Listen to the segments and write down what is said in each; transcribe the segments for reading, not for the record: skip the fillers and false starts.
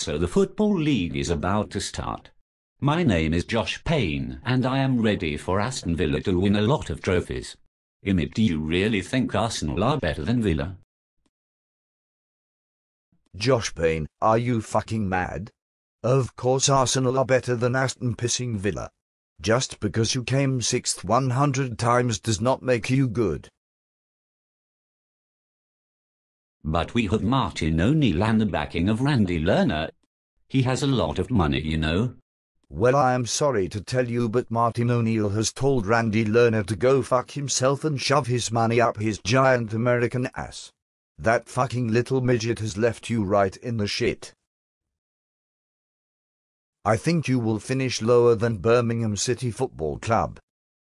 So the Football League is about to start. My name is Josh Payne, and I am ready for Aston Villa to win a lot of trophies. Emmett, do you really think Arsenal are better than Villa? Josh Payne, are you fucking mad? Of course Arsenal are better than Aston pissing Villa. Just because you came 6th 100 times does not make you good. But we have Martin O'Neill and the backing of Randy Lerner. He has a lot of money, you know. Well, I am sorry to tell you, but Martin O'Neill has told Randy Lerner to go fuck himself and shove his money up his giant American ass. That fucking little midget has left you right in the shit. I think you will finish lower than Birmingham City Football Club.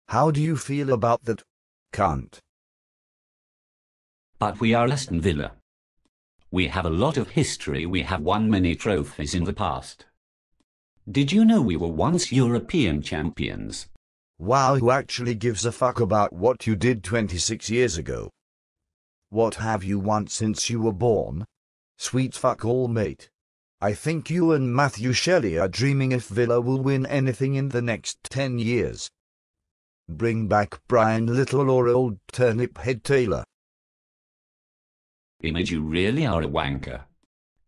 How do you feel about that, cunt? But we are Aston Villa. We have a lot of history. We have won many trophies in the past. Did you know we were once European champions? Wow, who actually gives a fuck about what you did 26 years ago? What have you won since you were born? Sweet fuck all, mate. I think you and Matthew Shelley are dreaming if Villa will win anything in the next 10 years. Bring back Brian Little or old turnip head Taylor. Image, you really are a wanker.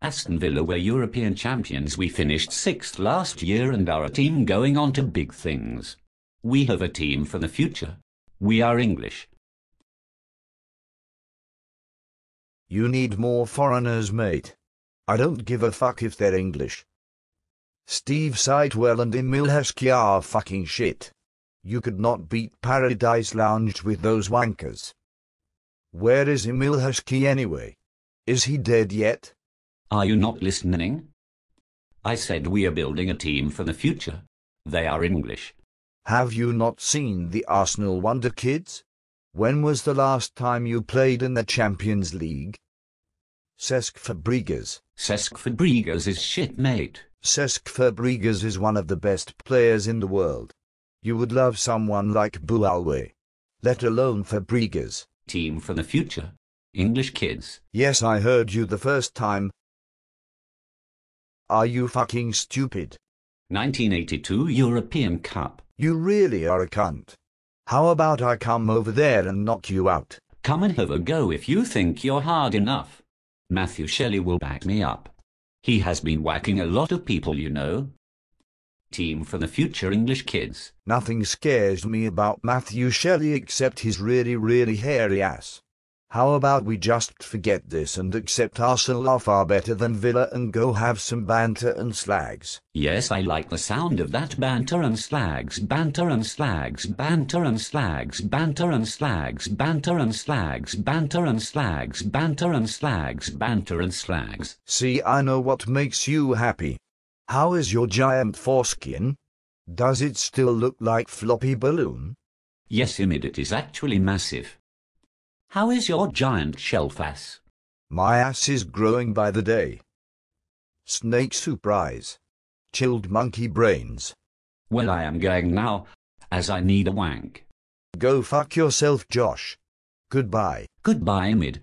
Aston Villa were European champions. We finished 6th last year and are a team going on to big things. We have a team for the future. We are English. You need more foreigners, mate. I don't give a fuck if they're English. Steve Sidewell and Emil Heskey are fucking shit. You could not beat Paradise Lounge with those wankers. Where is Emil Heskey anyway? Is he dead yet? Are you not listening? I said we are building a team for the future. They are English. Have you not seen the Arsenal Wonder Kids? When was the last time you played in the Champions League? Cesc Fabregas. Cesc Fabregas is shit, mate. Cesc Fabregas is one of the best players in the world. You would love someone like Boualwé. Let alone Fabregas. Team for the future. English kids. Yes, I heard you the first time. Are you fucking stupid? 1982 European Cup. You really are a cunt. How about I come over there and knock you out? Come and have a go if you think you're hard enough. Matthew Shelley will back me up. He has been whacking a lot of people, you know. Team for the future, English kids. Nothing scares me about Matthew Shelley except his really hairy ass. How about we just forget this and accept Arsenal are far better than Villa and go have some banter and slags? Yes, I like the sound of that. Banter and slags, banter and slags, banter and slags, banter and slags, banter and slags, banter and slags, banter and slags, banter and slags. See, I know what makes you happy. How is your giant foreskin? Does it still look like floppy balloon? Yes, Emmett, it is actually massive. How is your giant shelf ass? My ass is growing by the day. Snake surprise. Chilled monkey brains. Well, I am going now, as I need a wank. Go fuck yourself, Josh. Goodbye. Goodbye, Emmett.